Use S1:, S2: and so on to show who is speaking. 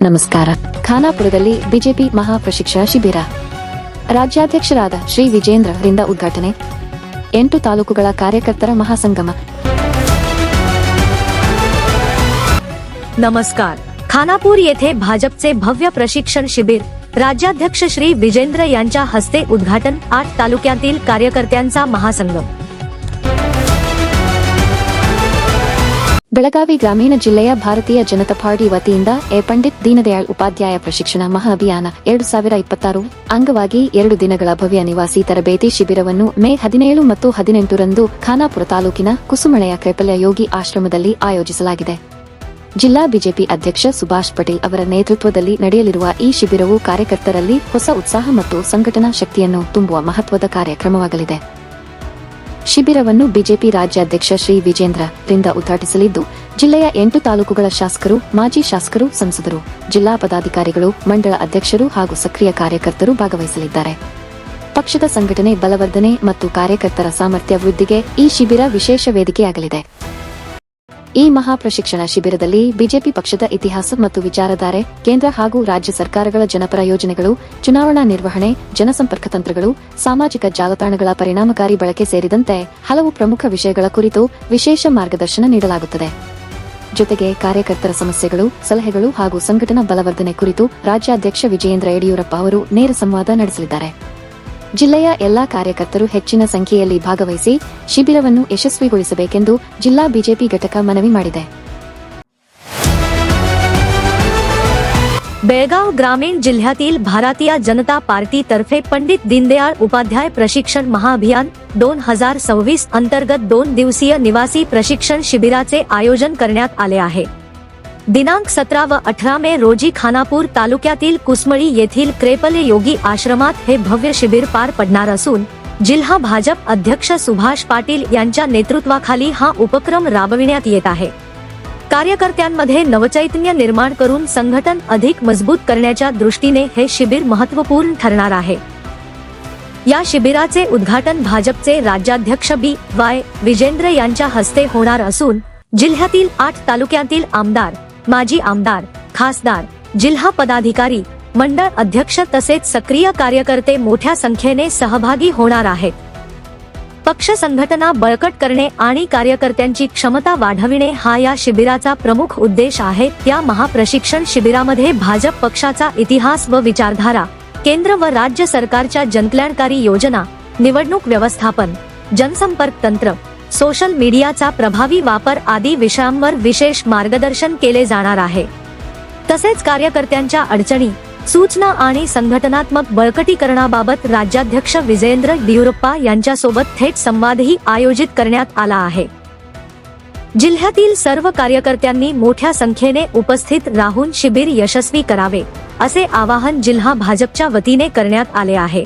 S1: ನಮಸ್ಕಾರ. ಖಾನಾಪುರದಲ್ಲಿ ಬಿಜೆಪಿ ಮಹಾಪ್ರಶಿಕ್ಷಣ ಶಿಬಿರ ರಾಜ್ಯಾಧ್ಯಕ್ಷರಾದ ಶ್ರೀ ವಿಜೇಂದ್ರ ರಿಂದ ಉದ್ಘಾಟನೆ. 8 ತಾಲೂಕುಗಳ ಕಾರ್ಯಕರ್ತರ ಮಹಾಸಂಗಮ.
S2: नमस्कार. खानापूर येथे भाजपचे भव्य प्रशिक्षण शिबिर राज्याध्यक्ष श्री विजेंद्र यांच्या हस्ते उद्घाटन. 8 तालुक्यातील कार्यकर्त्यांचा महासंगम.
S1: ಬೆಳಗಾವಿ ಗ್ರಾಮೀಣ ಜಿಲ್ಲೆಯ ಭಾರತೀಯ ಜನತಾ ಪಾರ್ಟಿ ವತಿಯಿಂದ ಪಂಡಿತ್ ದೀನದಯಾಳ್ ಉಪಾಧ್ಯಾಯ ಪ್ರಶಿಕ್ಷಣ ಮಹಾ ಅಭಿಯಾನ 2026 ಅಂಗವಾಗಿ 2 ದಿನಗಳ ಭವ್ಯ ನಿವಾಸಿ ತರಬೇತಿ ಶಿಬಿರವನ್ನು ಮೇ 17 ಮತ್ತು 18 ರಂದು ಖಾನಾಪುರ ತಾಲೂಕಿನ ಕುಸುಮಳೆಯ ಕೈಪಲ್ಯ ಯೋಗಿ ಆಶ್ರಮದಲ್ಲಿ ಆಯೋಜಿಸಲಾಗಿದೆ. ಜಿಲ್ಲಾ ಬಿಜೆಪಿ ಅಧ್ಯಕ್ಷ ಸುಭಾಷ್ ಪಟೇಲ್ ಅವರ ನೇತೃತ್ವದಲ್ಲಿ ನಡೆಯಲಿರುವ ಈ ಶಿಬಿರವು ಕಾರ್ಯಕರ್ತರಲ್ಲಿ ಹೊಸ ಉತ್ಸಾಹ ಮತ್ತು ಸಂಘಟನಾ ಶಕ್ತಿಯನ್ನು ತುಂಬುವ ಮಹತ್ವದ ಕಾರ್ಯಕ್ರಮವಾಗಲಿದೆ. ಶಿಬಿರವನ್ನು ಬಿಜೆಪಿ ರಾಜ್ಯಾಧ್ಯಕ್ಷ ಶ್ರೀ ವಿಜೇಂದ್ರ ರಿಂದ ಉದ್ಘಾಟಿಸಲಿದ್ದು, ಜಿಲ್ಲೆಯ 8 ತಾಲೂಕುಗಳ ಶಾಸಕರು, ಮಾಜಿ ಶಾಸಕರು, ಸಂಸದರು, ಜಿಲ್ಲಾ ಪದಾಧಿಕಾರಿಗಳು, ಮಂಡಳ ಅಧ್ಯಕ್ಷರು ಹಾಗೂ ಸಕ್ರಿಯ ಕಾರ್ಯಕರ್ತರು ಭಾಗವಹಿಸಲಿದ್ದಾರೆ. ಪಕ್ಷದ ಸಂಘಟನೆ ಬಲವರ್ಧನೆ ಮತ್ತು ಕಾರ್ಯಕರ್ತರ ಸಾಮರ್ಥ್ಯ ವೃದ್ಧಿಗೆ ಈ ಶಿಬಿರ ವಿಶೇಷ ವೇದಿಕೆಯಾಗಲಿದೆ. ಈ ಮಹಾಪ್ರಶಿಕ್ಷಣ ಶಿಬಿರದಲ್ಲಿ ಬಿಜೆಪಿ ಪಕ್ಷದ ಇತಿಹಾಸ ಮತ್ತು ವಿಚಾರಧಾರೆ, ಕೇಂದ್ರ ಹಾಗೂ ರಾಜ್ಯ ಸರ್ಕಾರಗಳ ಜನಪರ ಯೋಜನೆಗಳು, ಚುನಾವಣಾ ನಿರ್ವಹಣೆ, ಜನಸಂಪರ್ಕ ತಂತ್ರಗಳು, ಸಾಮಾಜಿಕ ಜಾಲತಾಣಗಳ ಪರಿಣಾಮಕಾರಿ ಬಳಕೆ ಸೇರಿದಂತೆ ಹಲವು ಪ್ರಮುಖ ವಿಷಯಗಳ ಕುರಿತು ವಿಶೇಷ ಮಾರ್ಗದರ್ಶನ ನೀಡಲಾಗುತ್ತದೆ. ಜೊತೆಗೆ ಕಾರ್ಯಕರ್ತರ ಸಮಸ್ಯೆಗಳು, ಸಲಹೆಗಳು ಹಾಗೂ ಸಂಘಟನಾ ಬಲವರ್ಧನೆ ಕುರಿತು ರಾಜ್ಯಾಧ್ಯಕ್ಷ ವಿಜಯೇಂದ್ರ ಯಡಿಯೂರಪ್ಪ ಅವರು ನೇರ ಸಂವಾದ ನಡೆಸಲಿದ್ದಾರೆ. ಜಿಲ್ಲೆಯ ಎಲ್ಲಾ ಕಾರ್ಯಕರ್ತರು ಹೆಚ್ಚಿನ ಸಂಖ್ಯೆಯಲ್ಲಿ ಭಾಗವಹಿಸಿ ಶಿಬಿರವನ್ನು ಯಶಸ್ವಿಗೊಳಿಸಬೇಕೆಂದು ಜಿಲ್ಲಾ ಬಿಜೆಪಿ ಘಟಕ ಮನವಿ ಮಾಡಿದೆ.
S2: बेळगाव ग्रामीण जिल्ह्यातील भारतीय जनता पार्टी तर्फे पंडित दीनदयाळ उपाध्याय प्रशिक्षण महाअभियान 2026 अंतर्गत 2 दिवसीय निवासी प्रशिक्षण शिबिराचे आयोजन करण्यात आले आहे. दिनांक 17 व 18 मे रोजी खानापूर तालुक्यातील कुसमळी येथील कैपल्य योगी आश्रमात हे भव्य शिबिर पार पडणार असून जिल्हा भाजप अध्यक्ष सुभाष पाटील यांच्या नेतृत्वाखाली हा उपक्रम राबविण्यात येत आहे. कार्यकर्त्यांमध्ये नवचैतन्य निर्माण करून संघटन अधिक मजबूत करण्याच्या दृष्टीने हे शिबिर महत्त्वपूर्ण ठरणार आहे. या शिबिराचे उद्घाटन भाजपचे राज्याध्यक्ष बी.वाय. विजेंद्र यांच्या हस्ते होणार असून जिल्ह्यातील 8 तालुक्यातील आमदार, माजी आमदार, खासदार, जिल्हा पदाधिकारी, मंडळ अध्यक्ष तसेच सक्रिय कार्यकर्ते मोठ्या संख्येने सहभागी होणार आहेत. पक्ष संघटना बळकट करणे आणि कार्यकर्त्यांची क्षमता वाढविणे हा या शिबिराचा प्रमुख उद्देश आहे. या महाप्रशिक्षण शिबिरामध्ये भाजप पक्षाचा इतिहास व विचारधारा, केंद्र व राज्य सरकारच्या जनकल्याणकारी योजना, निवडणूक व्यवस्थापन, जनसंपर्क तंत्र, सोशल मीडियाचा प्रभावी वापर आदी विषयांवर विशेष मार्गदर्शन केले जाणार आहे. तसेच कार्यकर्त्यांच्या अडचणी, सूचना आणि संघटनात्मक बळकटीकरणाबाबत राज्याध्यक्ष विजेंद्र यडियूरप्पा यांच्यासोबत थेट संवादही आयोजित करण्यात आला आहे. जिल्ह्यातील सर्व कार्यकर्त्यांनी मोठ्या संख्येने उपस्थित राहून शिबिर यशस्वी करावे असे आवाहन जिल्हा भाजपच्या वतीने करण्यात आले आहे.